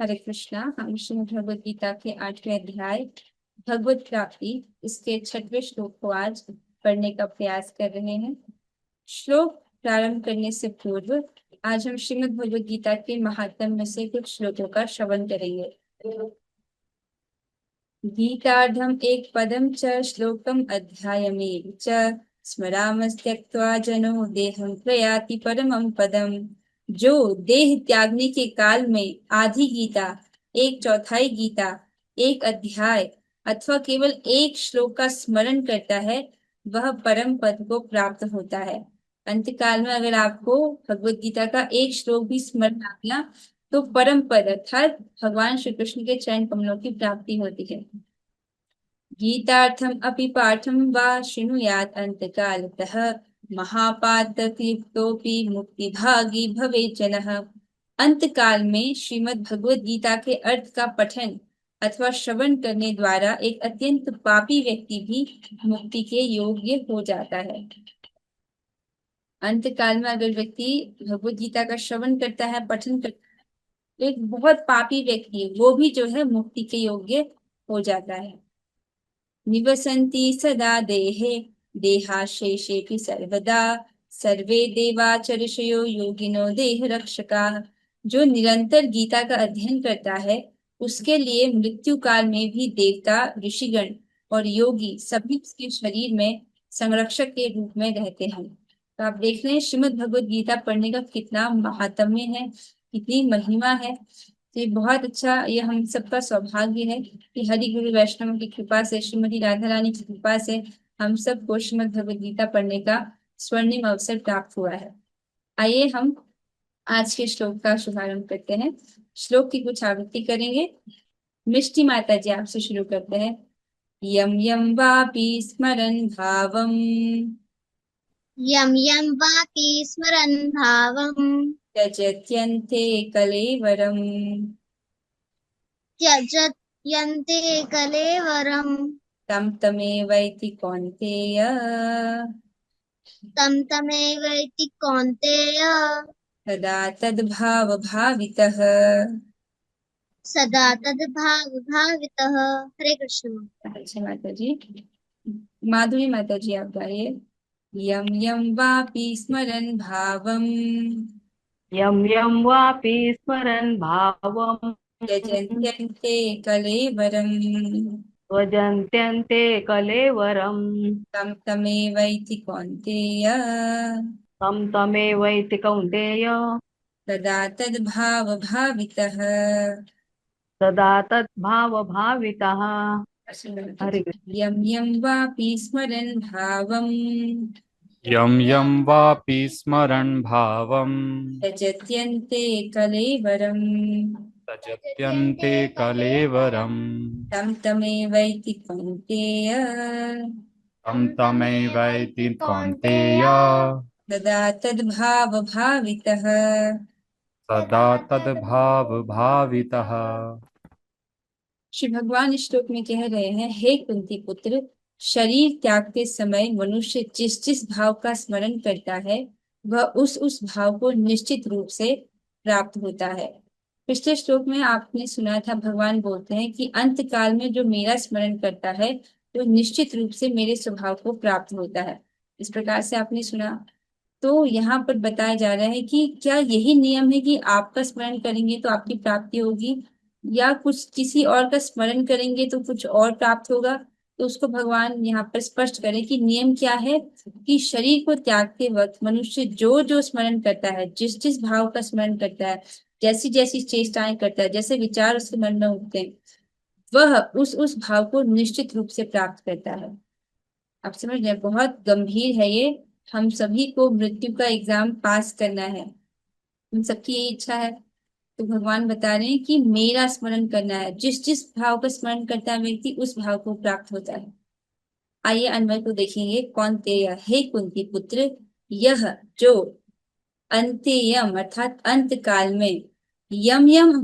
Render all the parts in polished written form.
हरे कृष्णा। हम श्रीमद् भगवद गीता के 8वें अध्याय भगवत प्राप्ति इसके 6वें श्लोक को आज पढ़ने का प्रयास कर रहे हैं। श्लोक प्रारंभ करने से पूर्व आज हम श्रीमद् भगवद गीता के महात्म्य में से कुछ श्लोकों का श्रवण करेंगे। गीतार्धम एक पदम च श्लोकम अध्यायमेव च स्मरामस्त्यक्त्वा जनो देहं प्रयाति परमं पदम। जो देह त्यागने के काल में आधी गीता, एक चौथाई गीता, एक अध्याय अथवा केवल एक श्लोक का स्मरण करता है वह परम पद को प्राप्त होता है। अंतकाल में अगर आपको भगवत गीता का एक श्लोक भी स्मरण आ गया तो परम पद अर्थात भगवान श्री कृष्ण के चरण कमलों की प्राप्ति होती है। गीतार्थम अपि पाठम वा शृणुयात् अंतकालतः महापातकृतोऽपि मुक्तिभागी भवेत् जनः। अंतकाल में श्रीमद् भगवद गीता के अर्थ का पठन अथवा श्रवण करने द्वारा एक अत्यंत पापी व्यक्ति भी मुक्ति के योग्य हो जाता है। अंतकाल में अगर व्यक्ति भगवद गीता का श्रवण करता है, पठन करता है, तो एक बहुत पापी व्यक्ति वो भी जो है मुक्ति के योग्य हो जाता है। निवसन्ति सदा देहे देहाशेषेऽपि सर्वदा सर्वे देवाच ऋषयो योगिनो देह रक्षका। जो निरंतर गीता का अध्ययन करता है उसके लिए मृत्यु काल में भी देवता, ऋषिगण और योगी सभी उसके शरीर में संरक्षक के रूप में रहते हैं। तो आप देख रहे हैं श्रीमद् भगवद गीता पढ़ने का कितना महात्म्य है, कितनी महिमा है। तो ये बहुत अच्छा, ये हम सबका सौभाग्य है कि हरि गुरु वैष्णव की कृपा से, श्रीमती राधा रानी की कृपा से हम सबको श्रीमद् भगवद गीता पढ़ने का स्वर्णिम अवसर प्राप्त हुआ है। आइए हम आज के श्लोक का शुभारंभ करते हैं। श्लोक की कुछ आवृत्ति करेंगे। मिष्टी माता जी आपसे शुरू करते हैं। यम यम वापि स्मरन् भावम यं यं वापि स्मरन् भावं त्यजत्यन्ते कलेवरम् त्यजत्यन्ते कलेवरं तं तमेवैति कौन्तेय तं तमेवैति कौन्तेय सदा तद्भाव भावितः। सदा तद्भावितः। हरे कृष्ण। अच्छा माता जी, माधुरी माता जी आप गाइए। यम यम वापि स्मरन् भावम् यं यं वापि स्मरन् भावं त्यजत्यन्ते कलेवरम् त्वजन्त्यन्ते कलेवरं तं तमेवैति कौन्तेय तं तमेवैति कौन्तेय सदा तद्भाव भावितः। सदा तद्भावभावितः। हरि यम यम वापि स्मरन् भावम् यं यं वापि स्मरन् भावं त्यजत्यन्ते कलेवरम् त्यजत्यन्ते कलेवरं तं तमेवैति कौन्तेय तं तमैवैति कौन्तेय सदा तद्भाव भावितः। सदा तद्भावभावितः। श्री भगवान इस श्लोक में कह रहे हैं, हे कुंती पुत्र, शरीर त्यागते समय मनुष्य जिस जिस भाव का स्मरण करता है वह उस भाव को निश्चित रूप से प्राप्त होता है। पिछले श्लोक में आपने सुना था भगवान बोलते हैं कि अंत काल में जो मेरा स्मरण करता है तो निश्चित रूप से मेरे स्वभाव को प्राप्त होता है। इस प्रकार से आपने सुना। तो यहाँ पर बताया जा रहा है कि क्या यही नियम है कि आपका स्मरण करेंगे तो आपकी प्राप्ति होगी, या कुछ किसी और का स्मरण करेंगे तो कुछ और प्राप्त होगा। तो उसको भगवान यहाँ पर स्पष्ट करें कि नियम क्या है कि शरीर को त्यागते वक्त मनुष्य जो जो स्मरण करता है, जिस जिस भाव का स्मरण करता है, जैसी जैसी चेष्टाएं करता है, जैसे विचार उसके मन में उठते हैं, वह उस भाव को निश्चित रूप से प्राप्त करता है। आप समझ रहे हैं, बहुत गंभीर है ये। हम सभी को मृत्यु का एग्जाम पास करना है, हम सबकी ये इच्छा है। तो भगवान बता रहे हैं कि मेरा स्मरण करना है, जिस जिस भाव का स्मरण करता है व्यक्ति उस भाव को प्राप्त होता है। आइए अन्वय को देखेंगे। कौन्तेय, हे कुंती पुत्र, यह जो अंत्ययम अर्थात अंत काल में यम यम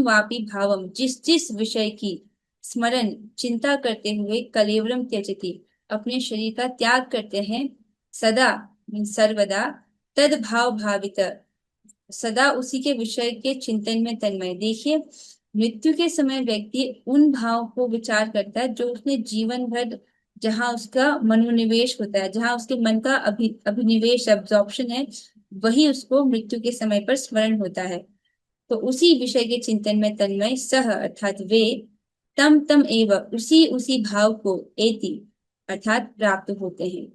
वापी भावम जिस जिस विषय की स्मरण चिंता करते हुए कलेवरम त्यजति अपने शरीर का त्याग करते हैं, सदा सर्वदा तद भाव भावित सदा उसी के विषय के चिंतन में तन्मय। देखिए, मृत्यु के समय व्यक्ति उन भाव को विचार करता है जो उसने जीवन भर, जहाँ उसका मनोनिवेश होता है, जहाँ उसके मन का अभिनिवेश एब्जॉर्प्शन है, वही उसको मृत्यु के समय पर स्मरण होता है। तो उसी विषय के चिंतन में तन्मय सह अर्थात वे, तम तम एव उसी उसी भाव को, एति अर्थात प्राप्त होते हैं।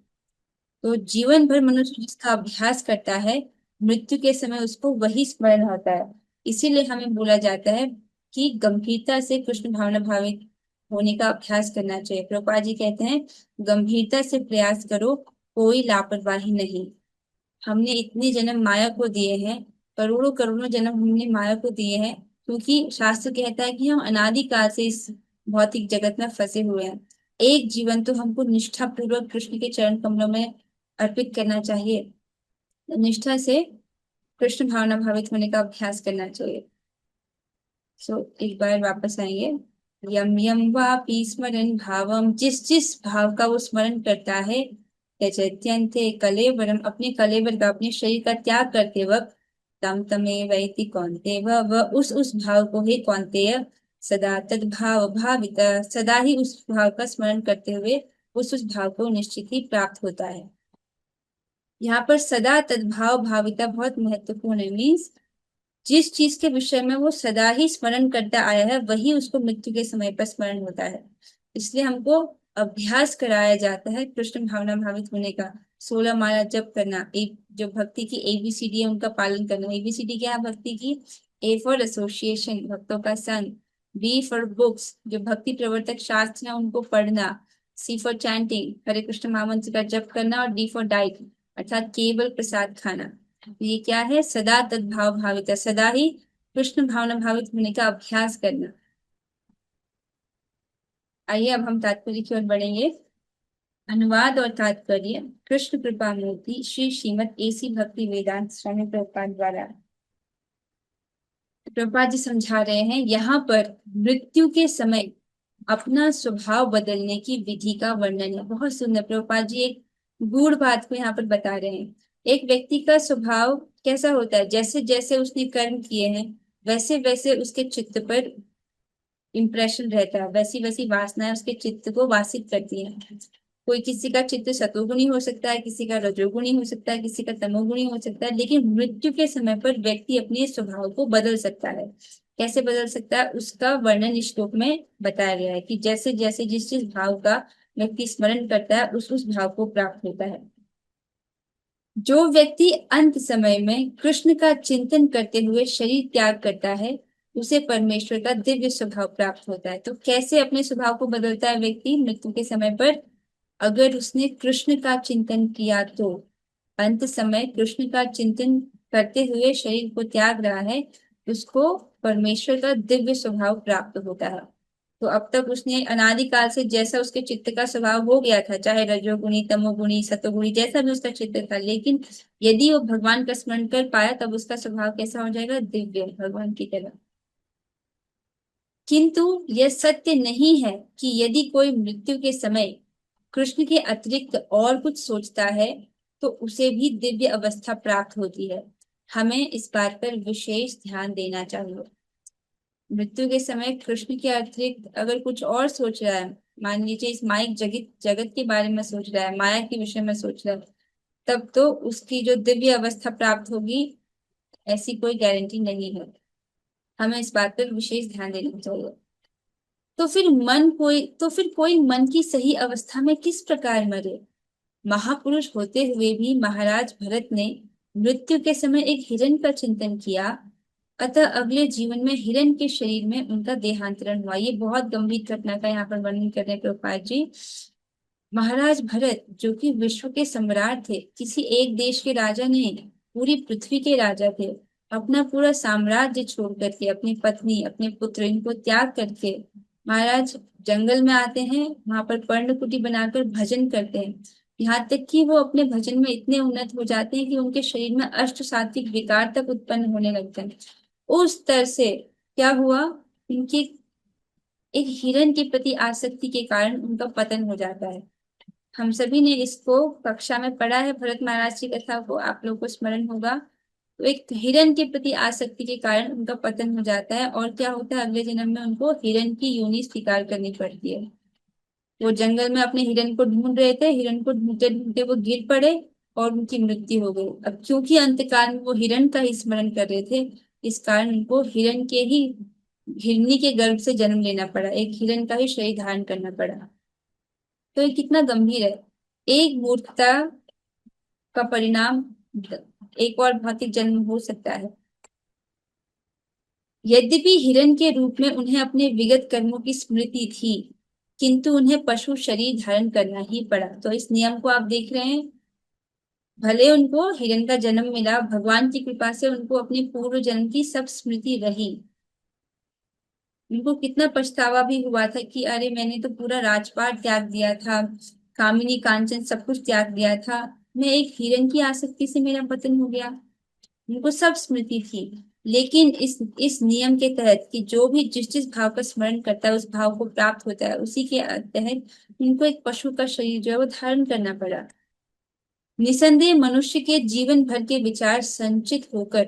तो जीवन भर मनुष्य जिसका अभ्यास करता है, मृत्यु के समय उसको वही स्मरण होता है। इसीलिए हमें बोला जाता है कि गंभीरता से कृष्ण भावना भावित होने का अभ्यास करना चाहिए। प्रभुपाद जी कहते हैं, गंभीरता से प्रयास करो, कोई लापरवाही नहीं। हमने इतने जन्म माया को दिए हैं, करोड़ों करोड़ों जन्म हमने माया को दिए हैं, क्योंकि शास्त्र कहता है कि हम अनादिकाल से इस भौतिक जगत में फंसे हुए हैं। एक जीवन तो हमको निष्ठा पूर्वक कृष्ण के चरण कमलों में अर्पित करना चाहिए। तो निष्ठा से कृष्ण भावना भावित होने का अभ्यास करना चाहिए। एक बार वापस आएंगे। यम यम वापि स्मरण भावम, जिस जिस भाव का वो स्मरण करता है, त्यजत्यन्ते कलेवरम, अपने कलेवर का, अपने शरीर का त्याग करते वक्त, तम तमेव इति कौन्तेय, वह उस भाव को ही कौन्तेय, सदा तद्भाव भावित, सदा ही उस भाव का स्मरण करते हुए उस भाव को निश्चित ही प्राप्त होता है। यहाँ पर सदा तद्भाव भाविता बहुत महत्वपूर्ण है। मीन्स जिस चीज के विषय में वो सदा ही स्मरण करता आया है, वही उसको मृत्यु के समय पर स्मरण होता है। इसलिए हमको अभ्यास कराया जाता है कृष्ण भावना भावित होने का। 16 माला जप करना, एक जो भक्ति की ABCD है उनका पालन करना। ABCD क्या है भक्ति की? A फॉर एसोसिएशन, भक्तों का संग। B फॉर बुक्स, जो भक्ति प्रवर्तक शास्त्र है उनको पढ़ना। C फॉर चैंटिंग, हरे कृष्ण महामंत्र का जप करना। और D फॉर डाइट, अर्थात केवल प्रसाद खाना। ये क्या है? सदा तद्भाव भावित, सदा ही कृष्ण भावना भावित होने का अभ्यास करना। आइए अब हम तात्पर्य की ओर बढ़ेंगे। अनुवाद और तात्पर्य। कृष्ण कृपा मूर्ति श्री श्रीमद AC भक्ति वेदांत स्वामी प्रभुपाद द्वारा। प्रभुपाद जी समझा रहे हैं यहाँ पर मृत्यु के समय अपना स्वभाव बदलने की विधि का वर्णन है। बहुत सुंदर। प्रभुपाद जी एक गूढ़ बात को यहाँ पर बता रहे हैं। एक व्यक्ति का स्वभाव कैसा होता है? जैसे जैसे उसने कर्म किए हैं, वैसे वैसे उसके चित्त पर इम्प्रेशन रहता है, वैसी वैसी वासनाएं उसके चित्त को वासित करती हैं। कोई किसी का चित्त सतोगुणी हो सकता है, किसी का रजोगुणी हो सकता है, किसी का तमोगुणी हो सकता है, लेकिन मृत्यु के समय पर व्यक्ति अपने स्वभाव को बदल सकता है। कैसे बदल सकता है उसका वर्णन इस श्लोक में बताया गया है कि जैसे जैसे जिस जिस भाव का व्यक्ति स्मरण करता है उस भाव को प्राप्त होता है। जो व्यक्ति अंत समय में कृष्ण का चिंतन करते हुए शरीर त्याग करता है, उसे परमेश्वर का दिव्य स्वभाव प्राप्त होता है। तो कैसे अपने स्वभाव को बदलता है व्यक्ति मृत्यु के समय पर? अगर उसने कृष्ण का चिंतन किया तो अंत समय कृष्ण का चिंतन करते हुए शरीर को त्याग रहा है, उसको परमेश्वर का दिव्य स्वभाव प्राप्त होता है। तो अब तक उसने अनादिकाल से जैसा उसके चित्त का स्वभाव हो गया था, चाहे रजोगुणी तमोगुणी सतोगुणी जैसा भी उसका चित्त था, लेकिन यदि वो भगवान का स्मरण कर पाया तब उसका स्वभाव कैसा हो जाएगा? दिव्य, भगवान की तरह। किंतु यह सत्य नहीं है कि यदि कोई मृत्यु के समय कृष्ण के अतिरिक्त और कुछ सोचता है तो उसे भी दिव्य अवस्था प्राप्त होती है। हमें इस बात पर विशेष ध्यान देना चाहिए। मृत्यु के समय कृष्ण के अतिरिक्त अगर कुछ और सोच रहा है, मान लीजिए इस माइक जगत जगत के बारे में सोच रहा है, माया के विषय में सोच रहा है, तब तो उसकी जो दिव्य अवस्था प्राप्त होगी ऐसी कोई गारंटी नहीं है। हमें इस बात पर विशेष ध्यान देना चाहिए। तो फिर कोई मन की सही अवस्था में किस प्रकार मरे? महापुरुष होते हुए भी महाराज भरत ने मृत्यु के समय एक हिरण का चिंतन किया, अतः अगले जीवन में हिरण के शरीर में उनका देहांतरण हुआ। ये बहुत गंभीर घटना का यहाँ पर वर्णन कर रहे हैं प्रभुपाद जी। महाराज भरत जो कि विश्व के सम्राट थे, किसी एक देश के राजा नहीं, पूरी पृथ्वी के राजा थे, अपना पूरा साम्राज्य छोड़ करके, अपनी पत्नी अपने पुत्र इनको त्याग करके महाराज जंगल में आते हैं, वहां पर पर्णकुटी बनाकर भजन करते हैं। यहाँ तक कि वो अपने भजन में इतने उन्नत हो जाते हैं कि उनके शरीर में अष्ट सात्विक विकार तक उत्पन्न होने लगते हैं। उस तरह से क्या हुआ, उनकी एक हिरण के प्रति आसक्ति के कारण उनका पतन हो जाता है। हम सभी ने इसको कक्षा में पढ़ा है, भरत महाराज की कथा को आप लोगों को स्मरण होगा। तो एक हिरण के प्रति आसक्ति के कारण उनका पतन हो जाता है, और क्या होता है, अगले जन्म में उनको हिरण की योनि स्वीकार करनी पड़ती है। वो जंगल में अपने हिरण को ढूंढ रहे थे, हिरण को ढूंढते ढूंढते वो गिर पड़े और उनकी मृत्यु हो गई। अब क्योंकि अंतकाल में वो हिरण का ही स्मरण कर रहे थे, इस कारण उनको हिरण के ही हिरनी के गर्भ से जन्म लेना पड़ा, एक हिरण का ही शरीर धारण करना पड़ा। तो ये कितना गंभीर है। एक मूर्खता का परिणाम एक और भौतिक जन्म हो सकता है। यद्यपि हिरण के रूप में उन्हें अपने विगत कर्मों की स्मृति थी, किंतु उन्हें पशु शरीर धारण करना ही पड़ा। तो इस नियम को आप देख रहे हैं, भले उनको हिरण का जन्म मिला, भगवान की कृपा से उनको अपने पूर्व जन्म की सब स्मृति रही। उनको कितना पछतावा भी हुआ था कि अरे मैंने तो पूरा राजपाट त्याग दिया था, कामिनी कांचन सब कुछ त्याग दिया था, मैं एक हिरण की आसक्ति से मेरा पतन हो गया। उनको सब स्मृति थी, लेकिन इस नियम के तहत कि जो भी जिस जिस भाव का स्मरण करता है उस भाव को प्राप्त होता है, उसी के तहत उनको एक पशु का शरीर जो है वो धारण करना पड़ा। निसंदेह मनुष्य के जीवन भर के विचार संचित होकर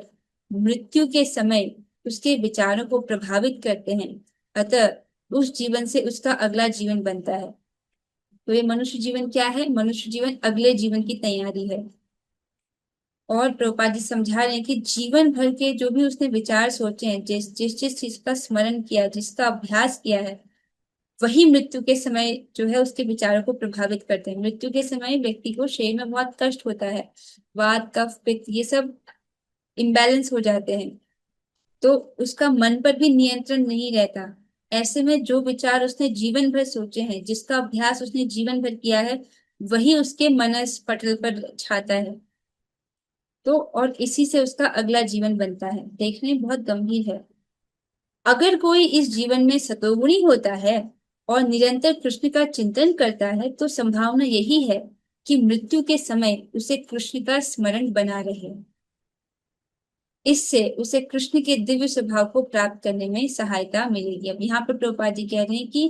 मृत्यु के समय उसके विचारों को प्रभावित करते हैं, अतः उस जीवन से उसका अगला जीवन बनता है। तो ये मनुष्य जीवन क्या है? मनुष्य जीवन अगले जीवन की तैयारी है। और प्रभुपाद जी समझा रहे हैं कि जीवन भर के जो भी उसने विचार सोचे हैं, जिस चीज का स्मरण किया, जिसका अभ्यास किया है, वही मृत्यु के समय जो है उसके विचारों को प्रभावित करते हैं। मृत्यु के समय व्यक्ति को शरीर में बहुत कष्ट होता है, वात कफ पित्त ये सब इम्बैलेंस हो जाते हैं, तो उसका मन पर भी नियंत्रण नहीं रहता। ऐसे में जो विचार उसने जीवन भर सोचे हैं, जिसका अभ्यास उसने जीवन भर किया है, वही उसके मनस पटल पर छाता है। तो और इसी से उसका अगला जीवन बनता है। देखने में बहुत गंभीर है। अगर कोई इस जीवन में सतोगुणी होता है और निरंतर कृष्ण का चिंतन करता है, तो संभावना यही है कि मृत्यु के समय उसे कृष्ण का स्मरण बना रहे। इससे उसे कृष्ण के दिव्य स्वभाव को प्राप्त करने में सहायता मिलेगी। अब यहाँ पर प्रभुपाद जी कह रहे हैं कि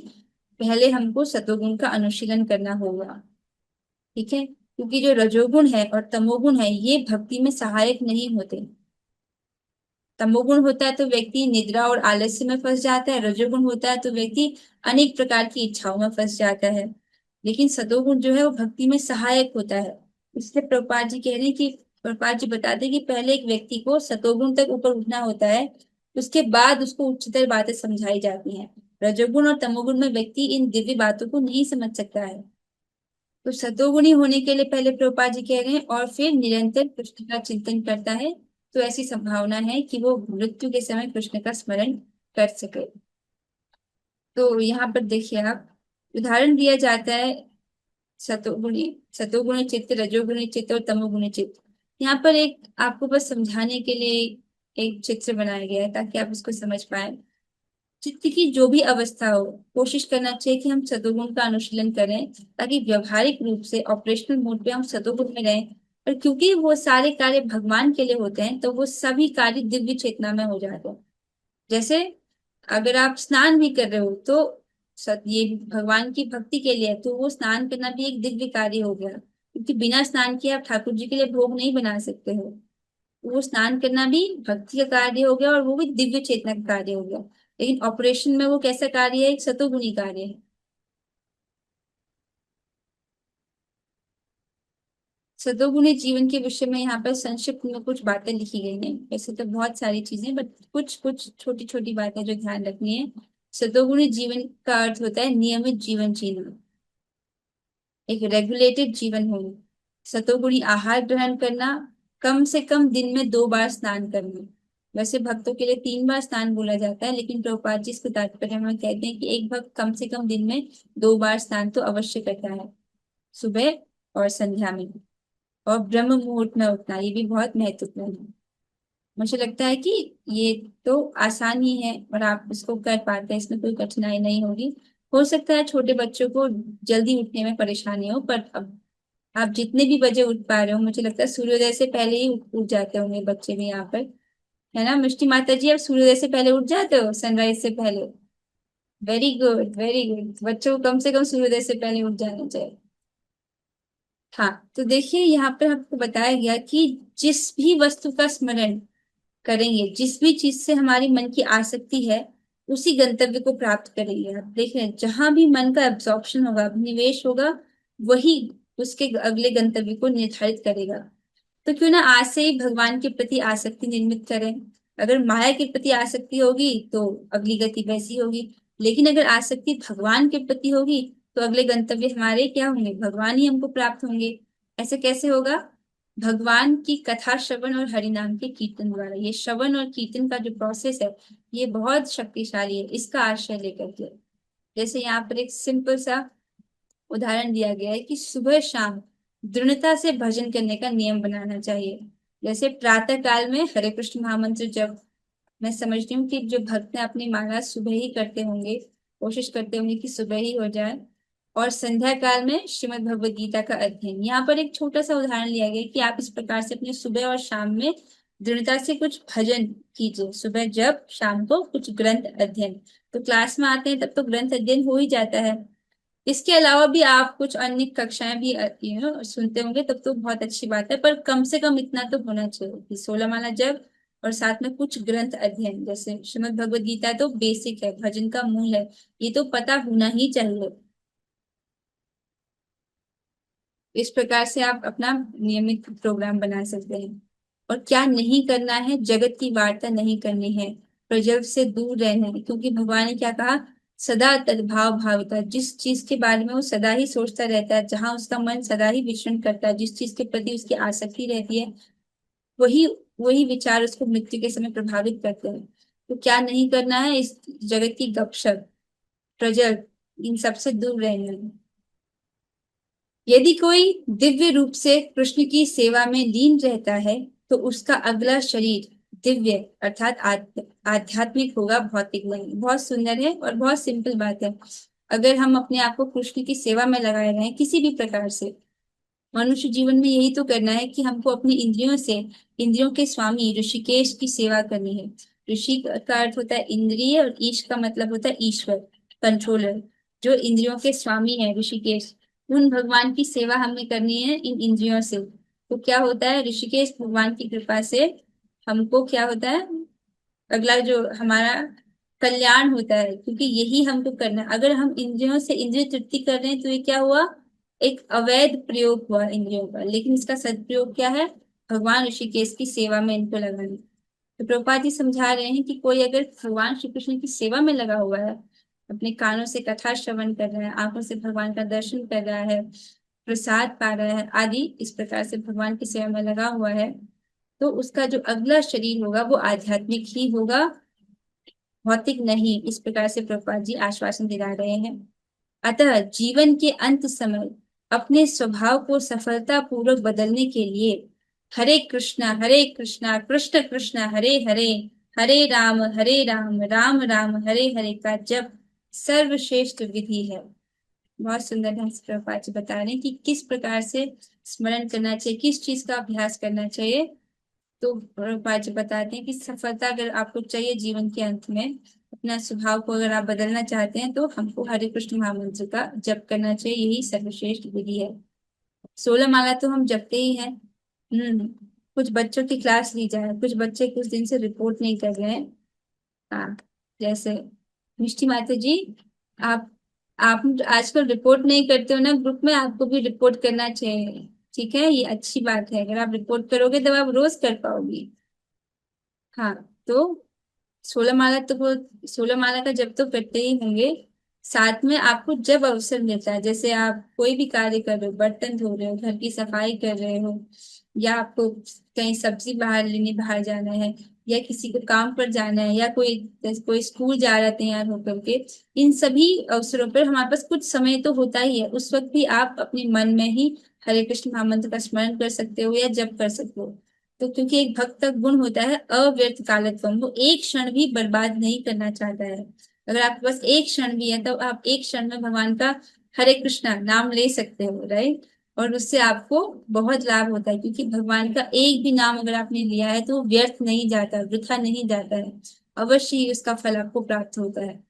पहले हमको सतोगुण का अनुशीलन करना होगा, ठीक है, क्योंकि जो रजोगुण है और तमोगुण है ये भक्ति में सहायक नहीं होते। तमोगुण होता है तो व्यक्ति निद्रा और आलस्य में फंस जाता है, रजोगुण होता है तो व्यक्ति अनेक प्रकार की इच्छाओं में फंस जाता है, लेकिन सतोगुण जो है वो भक्ति में सहायक होता है। इसलिए प्रभुपाद जी कह रहे हैं कि प्रभुपाद जी बताते हैं कि पहले एक व्यक्ति को सतोगुण तक ऊपर उठना होता है, उसके बाद उसको उच्चतर बातें समझाई जाती हैं। रजोगुण और तमोगुण में व्यक्ति इन दिव्य बातों को नहीं समझ सकता है। तो सतोगुणी होने के लिए पहले प्रभुपाद जी कह रहे हैं और फिर निरंतर कृष्ण का चिंतन करता है, तो ऐसी संभावना है कि वो मृत्यु के समय कृष्ण का स्मरण कर सके। तो यहाँ पर देखिए आप, उदाहरण दिया जाता है सतोगुणी सतोगुणी चित्त, रजोगुणी चित्त और तमोगुणी चित्त। यहाँ पर एक आपको बस समझाने के लिए एक चित्र बनाया गया है ताकि आप इसको समझ पाए। चित्त की जो भी अवस्था हो, कोशिश करना चाहिए कि हम सतोगुण का अनुशीलन करें, ताकि व्यवहारिक रूप से ऑपरेशनल मोड पे हम सतोगुण में रहें। और क्योंकि वो सारे कार्य भगवान के लिए होते हैं, तो वो सभी कार्य दिव्य चेतना में हो जाते हैं। जैसे अगर आप स्नान भी कर रहे हो तो ये भगवान की भक्ति के लिए है, तो वो स्नान करना भी एक दिव्य कार्य हो गया, क्योंकि बिना स्नान किए आप ठाकुर जी के लिए भोग नहीं बना सकते हो। वो स्नान करना भी भक्ति का कार्य हो गया और वो भी दिव्य चेतना का कार्य हो गया। लेकिन ऑपरेशन में वो कैसा कार्य है? एक सतोगुणी कार्य है। सतोगुणी जीवन के विषय में यहाँ पर संक्षिप्त में कुछ बातें लिखी गई हैं। वैसे तो बहुत सारी चीजें, बट कुछ कुछ छोटी छोटी बातें जो ध्यान रखनी है। सतोगुणी जीवन का अर्थ होता है नियमित जीवन जीना, एक रेगुलेटेड जीवन होना, सतोगुणी आहार ग्रहण करना, कम से कम दिन में 2 बार स्नान करना। वैसे भक्तों के लिए 3 बार स्नान बोला जाता है, लेकिन प्रभुपाद जी इसको तात्पर्य में कहते हैं कि एक भक्त कम से कम दिन में 2 बार स्नान तो अवश्य करता है, सुबह और संध्या में। और ब्रह्म मुहूर्त में उठना, ये भी बहुत महत्वपूर्ण है। मुझे लगता है कि ये तो आसान ही है और आप इसको कर पाते हैं, इसमें कोई कठिनाई नहीं होगी। हो सकता है छोटे बच्चों को जल्दी उठने में परेशानी हो, पर अब आप जितने भी बजे उठ पा रहे हो, मुझे लगता है सूर्योदय से पहले ही उठ जाते होंगे बच्चे भी यहाँ पर, है ना मिष्टी माता जी? आप सूर्योदय से पहले उठ जाते हो, सनराइज से पहले? Very good very good. बच्चों को कम से कम सूर्योदय से पहले उठ जाना चाहिए। हाँ, तो देखिए यहाँ पे आपको बताया गया कि जिस भी वस्तु का स्मरण करेंगे, जिस भी चीज से हमारी मन की आसक्ति है, उसी गंतव्य को प्राप्त करेंगे। आप देख रहे हैं, जहां भी मन का एब्जॉर्प्शन होगा, अभिनिवेश होगा, वही उसके अगले गंतव्य को निर्धारित करेगा। तो क्यों ना आज से ही भगवान के प्रति आसक्ति निर्मित करें। अगर माया के प्रति आसक्ति होगी तो अगली गति वैसी होगी, लेकिन अगर आसक्ति भगवान के प्रति होगी तो अगले गंतव्य हमारे क्या होंगे, भगवान ही हमको प्राप्त होंगे। ऐसे कैसे होगा? भगवान की कथा श्रवण और हरिनाम के कीर्तन द्वारा। ये श्रवण और कीर्तन का जो प्रोसेस है, ये बहुत शक्तिशाली है। इसका आश्रय लेकर के, जैसे यहाँ पर एक सिंपल सा उदाहरण दिया गया है कि सुबह शाम दृढ़ता से भजन करने का नियम बनाना चाहिए। जैसे प्रातः काल में हरे कृष्ण महामंत्र जब, मैं समझती हूँ कि जो भक्त हैं अपनी माला सुबह ही करते होंगे, कोशिश करते होंगे कि सुबह ही हो जाए। और संध्या काल में श्रीमद् भगवद गीता का अध्ययन। यहाँ पर एक छोटा सा उदाहरण लिया गया है कि आप इस प्रकार से अपने सुबह और शाम में दृढ़ता से कुछ भजन कीजिए। सुबह जब, शाम को कुछ ग्रंथ अध्ययन। तो क्लास में आते हैं तब तो ग्रंथ अध्ययन हो ही जाता है। इसके अलावा भी आप कुछ अन्य कक्षाएं भी सुनते होंगे, तब तो बहुत अच्छी बात है। पर कम से कम इतना तो होना चाहिए कि 16 माला जप और साथ में कुछ ग्रंथ अध्ययन। जैसे श्रीमद् भगवद गीता तो बेसिक है, भजन का मूल है, ये तो पता होना ही चाहिए। इस प्रकार से आप अपना नियमित प्रोग्राम बना सकते हैं। और क्या नहीं करना है? जगत की वार्ता नहीं करनी है, प्रजल से दूर रहना है, क्योंकि भगवान ने क्या कहा, सदा तद्भाव भाविता। जिस चीज के बारे में वो सदा ही सोचता रहता है, जहां उसका मन सदा ही विचरण करता है, जिस चीज के प्रति उसकी आसक्ति रहती है, वही वही विचार उसको मृत्यु के समय प्रभावित करते हैं। तो क्या नहीं करना है? इस जगत की गपशप, प्रजल, इन सबसे दूर रहना है। यदि कोई दिव्य रूप से कृष्ण की सेवा में लीन रहता है तो उसका अगला शरीर दिव्य अर्थात आध्यात्मिक होगा, भौतिक नहीं। बहुत सुंदर है और बहुत सिंपल बात है। अगर हम अपने आप को कृष्ण की सेवा में लगाए रहें किसी भी प्रकार से, मनुष्य जीवन में यही तो करना है कि हमको अपनी इंद्रियों से, इंद्रियों के स्वामी ऋषिकेश की सेवा करनी है। ऋषि का अर्थ होता है इंद्रिय और ईश का मतलब होता है ईश्वर, कंट्रोलर। जो इंद्रियों के स्वामी है ऋषिकेश, उन भगवान की सेवा हमें करनी है इन इंद्रियों से। तो क्या होता है, ऋषिकेश भगवान की कृपा से हमको क्या होता है, अगला जो हमारा कल्याण होता है, क्योंकि यही हमको करना है। अगर हम इंद्रियों से इंद्रिय तृप्ति कर रहे हैं तो ये क्या हुआ, एक अवैध प्रयोग हुआ इंद्रियों का। लेकिन इसका सदप्रयोग क्या है, भगवान ऋषिकेश की सेवा में इनको लगाना। तो प्रभुपाद जी समझा रहे हैं कि कोई अगर भगवान श्री कृष्ण की सेवा में लगा हुआ है, अपने कानों से कथा श्रवण कर रहा है, आंखों से भगवान का दर्शन कर रहा है, प्रसाद पा रहा है आदि, इस प्रकार से भगवान की सेवा में लगा हुआ है, तो उसका जो अगला शरीर होगा वो आध्यात्मिक ही होगा, भौतिक नहीं। इस प्रकार से प्रभुपाद जी आश्वासन दिला रहे हैं। अतः जीवन के अंत समय अपने स्वभाव को सफलता पूर्वक बदलने के लिए हरे कृष्णा कृष्ण कृष्ण हरे हरे, हरे राम राम हरे हरे का जप सर्वश्रेष्ठ विधि है। बहुत सुंदर ढंग से प्रभुपाद जी बता रहे हैं कि किस प्रकार से स्मरण करना चाहिए, किस चीज का अभ्यास करना चाहिए। तो प्रभुपाद जी बताते हैं कि सफलता अगर आपको चाहिए जीवन के अंत में, अपना स्वभाव को अगर आप बदलना चाहते हैं, तो हमको हरे कृष्ण महामंत्र का जप करना चाहिए, यही सर्वश्रेष्ठ विधि है। 16 माला तो हम जपते ही हैं। कुछ बच्चों की क्लास ली जाए, कुछ बच्चे कुछ दिन से रिपोर्ट नहीं कर रहे हैं। हाँ, जैसे मिष्टी माता जी, आप आप आजकल रिपोर्ट नहीं करते हो ना ग्रुप में, आपको भी रिपोर्ट करना चाहिए। ठीक है, ये अच्छी बात है। अगर आप रिपोर्ट करोगे तब आप रोज कर पाओगी। हाँ, तो 16 माला तो वो 16 माला का जब तो करते ही होंगे। साथ में आपको जब अवसर मिलता है, जैसे आप कोई भी कार्य कर रहे हो, बर्तन धो रहे हो, घर की सफाई कर रहे हो, या आपको कहीं सब्जी बाहर लेने बाहर जाना है, या किसी को काम पर जाना है, या कोई स्कूल जा रहा है तैयार होकर के, इन सभी अवसरों पर हमारे पास कुछ समय तो होता ही है। उस वक्त भी आप अपने मन में ही हरे कृष्ण महामंत्र का स्मरण कर सकते हो या जप कर सकते हो। तो क्योंकि एक भक्त का गुण होता है अव्यर्थ कालत्वम, वो एक क्षण भी बर्बाद नहीं करना चाहता है। अगर आपके पास एक क्षण भी है तो आप एक क्षण में भगवान का हरे कृष्णा नाम ले सकते हो, राइट। और उससे आपको बहुत लाभ होता है, क्योंकि भगवान का एक भी नाम अगर आपने लिया है तो वो व्यर्थ नहीं जाता, वृथा नहीं जाता है, अवश्य ही उसका फल आपको प्राप्त होता है।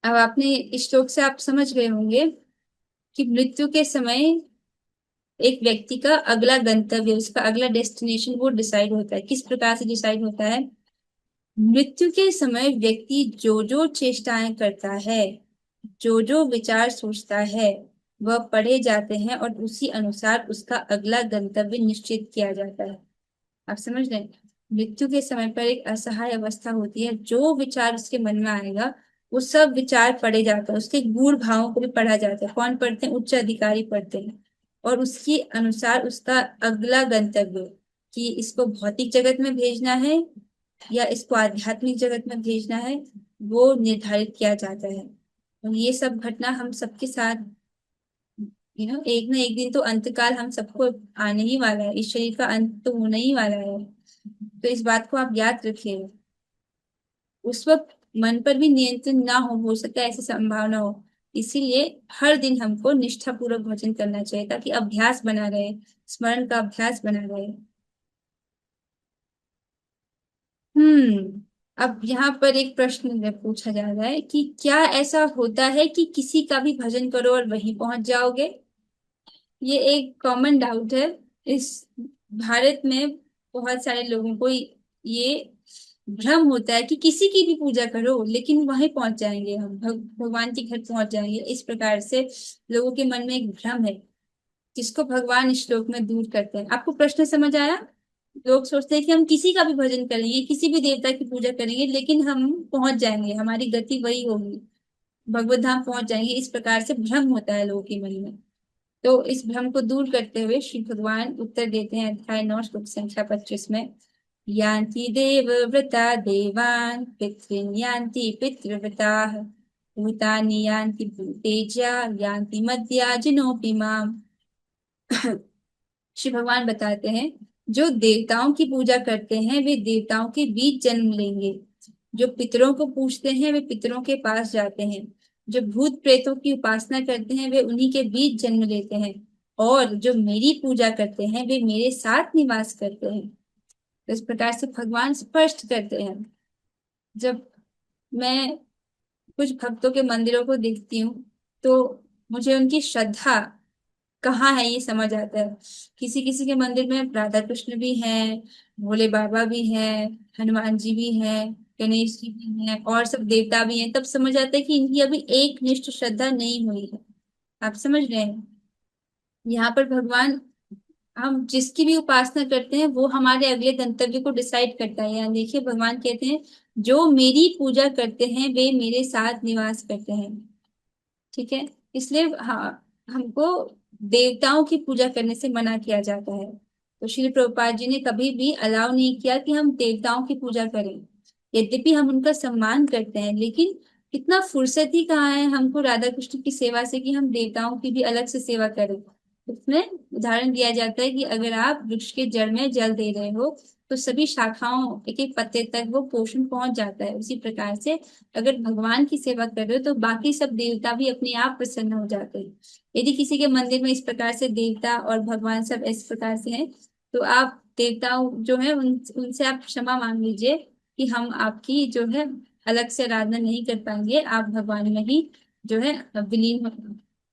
अब आपने इस श्लोक से आप समझ गए होंगे कि मृत्यु के समय एक व्यक्ति का अगला गंतव्य, उसका अगला डेस्टिनेशन वो डिसाइड होता है। किस प्रकार से डिसाइड होता है? मृत्यु के समय व्यक्ति जो जो चेष्टाएं करता है, जो जो विचार सोचता है, वह पढ़े जाते हैं और उसी अनुसार उसका अगला गंतव्य निश्चित किया जाता है। आप समझ रहे हैं? मृत्यु के समय पर एक असहाय अवस्था होती है, जो विचार उसके मन में आएगा वो सब विचार पढ़े जाते हैं, उसके गूढ़ भावों को भी पढ़ा जाता है। कौन पढ़ते हैं? उच्च अधिकारी पढ़ते हैं। और उसके अनुसार उसका अगला गंतव्य, कि इसको भौतिक जगत में भेजना है या इसको आध्यात्मिक जगत में भेजना है, वो निर्धारित किया जाता है। और ये सब घटना हम सबके साथ, एक ना एक दिन तो अंतकाल हम सबको आने ही वाला है, इस शरीर का अंत तो होने ही वाला है। तो इस बात को आप याद रखिए। उस वक्त मन पर भी नियंत्रण ना हो सकता है, ऐसी संभावना हो। इसीलिए हर दिन हमको निष्ठा पूर्वक भजन करना चाहिए, ताकि अभ्यास बना रहे, स्मरण का अभ्यास बना रहे। अब यहाँ पर एक प्रश्न पूछा जा रहा है कि क्या ऐसा होता है कि किसी का भी भजन करो और वहीं पहुंच जाओगे? ये एक कॉमन डाउट है। इस भारत में बहुत सारे लोगों को ये भ्रम होता है कि किसी की भी पूजा करो लेकिन वहीं पहुंच जाएंगे हम, भगवान के घर पहुंच जाएंगे। इस प्रकार से लोगों के मन में एक भ्रम है, जिसको भगवान इस श्लोक में दूर करते हैं। आपको प्रश्न समझ आया? लोग सोचते हैं कि हम किसी का भी भजन करेंगे, किसी भी देवता की पूजा करेंगे, लेकिन हम पहुंच जाएंगे, हमारी गति वही होगी, भगवत धाम पहुंच जाएंगे। इस प्रकार से भ्रम होता है लोगों के मन में। तो इस भ्रम को दूर करते हुए श्री भगवान उत्तर देते हैं अध्याय 9 श्लोक संख्या 25 में। यान्ति देवव्रता देवान् पितॄन् यान्ति पितृव्रताः भूतानि यान्ति भूतेज्या यान्ति मद्याजिनोऽपि माम्। श्री भगवान बताते हैं, जो देवताओं की पूजा करते हैं वे देवताओं के बीच जन्म लेंगे, जो पितरों को पूजते हैं वे पितरों के पास जाते हैं, जो भूत प्रेतों की उपासना करते हैं वे उन्हीं के बीच जन्म लेते हैं, और जो मेरी पूजा करते हैं वे मेरे साथ निवास करते हैं। तो इस प्रकार से भगवान स्पष्ट करते हैं। जब मैं कुछ भक्तों के मंदिरों को देखती हूँ तो मुझे उनकी श्रद्धा कहाँ है ये समझ आता है। किसी किसी के मंदिर में राधा कृष्ण भी हैं, भोले बाबा भी हैं, हनुमान जी भी हैं, गणेश जी भी हैं, और सब देवता भी हैं। तब समझ आता है कि इनकी अभी एक निष्ठ श्रद्धा नहीं हुई है। आप समझ रहे हैं? यहाँ पर भगवान, हम जिसकी भी उपासना करते हैं वो हमारे अगले गंतव्य को डिसाइड करता है। यहाँ देखिए भगवान कहते हैं, जो मेरी पूजा करते हैं वे मेरे साथ निवास करते हैं। ठीक है? इसलिए हाँ, हमको देवताओं की पूजा करने से मना किया जाता है। तो श्री प्रभुपाद जी ने कभी भी अलाउ नहीं किया कि हम देवताओं की पूजा करें। यद्यपि हम उनका सम्मान करते हैं, लेकिन इतना फुर्सत ही कहाँ है हमको राधा कृष्ण की सेवा से कि हम देवताओं की भी अलग से सेवा करें। उसमें उदाहरण दिया जाता है कि अगर आप वृक्ष के जड़ में जल दे रहे हो तो सभी शाखाओं, एक एक पत्ते तक वो पोषण पहुंच जाता है। उसी प्रकार से अगर भगवान की सेवा कर रहे हो तो बाकी सब देवता भी अपने आप प्रसन्न हो जाते हैं। यदि किसी के मंदिर में इस प्रकार से देवता और भगवान सब इस प्रकार से हैं, तो आप देवताओं जो है उनसे आप क्षमा मांग लीजिए कि हम आपकी जो है अलग से आराधना नहीं कर पाएंगे। आप भगवान में ही जो है विलीन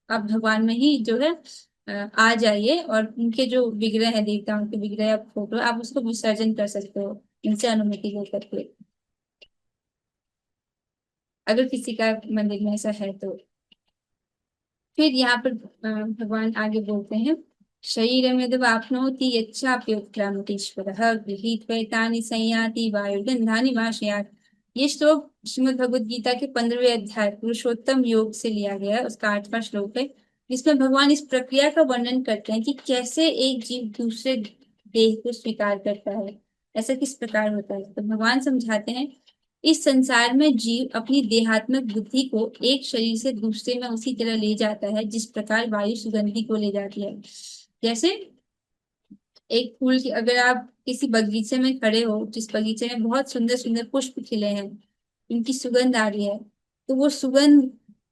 आप भगवान में ही जो है आ जाइए, और उनके जो विग्रह है, देवताओं के विग्रह या फोटो, आप उसको विसर्जन कर सकते हो इनसे अनुमति लेकर के, अगर किसी का मंदिर में ऐसा है तो। फिर यहाँ पर भगवान आगे बोलते हैं, शरीरम यद्वाप्नोति यच्चाप्युत्क्रामतीश्वरः गृहीत्वैतानि संयाति वायुर्गन्धानि वाशयात्। ये श्लोक श्रीमद् भगवद गीता के 15वें अध्याय पुरुषोत्तम योग से लिया गया है, उसका 8वां श्लोक है, जिसमें भगवान इस प्रक्रिया का वर्णन करते हैं कि कैसे एक जीव दूसरे देह को स्वीकार करता है, ऐसा किस प्रकार होता है। तो भगवान समझाते हैं, इस संसार में जीव अपनी देहात्मक बुद्धि को एक शरीर से दूसरे में उसी तरह ले जाता है जिस प्रकार वायु सुगंधि को ले जाती है। जैसे एक फूल की, अगर आप किसी बगीचे में खड़े हो जिस बगीचे में बहुत सुंदर सुंदर पुष्प खिले हैं, इनकी सुगंध आ रही है, तो वो सुगंध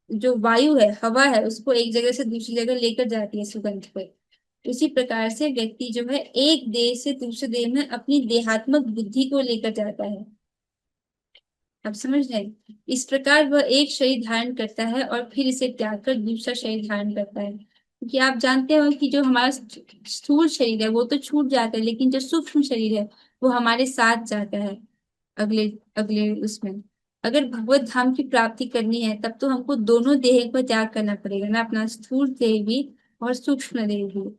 जो वायु है, हवा है, उसको एक जगह से दूसरी जगह लेकर जाती है सुगंध को। उसी प्रकार से व्यक्ति जो है एक देह से दूसरे देह में अपनी देहात्मक बुद्धि को लेकर जाता है। आप समझ रहे हैं? इस प्रकार वह एक शरीर धारण करता है और फिर इसे त्याग कर दूसरा शरीर धारण करता है, क्योंकि आप जानते हो कि जो हमारा स्थूल शरीर है वो तो छूट जाता है, लेकिन जो सूक्ष्म शरीर है वो हमारे साथ जाता है अगले अगले उसमें। अगर भगवत धाम की प्राप्ति करनी है तब तो हमको दोनों देह को त्याग करना पड़ेगा ना, अपना स्थूल देह भी और सूक्ष्म देह भी।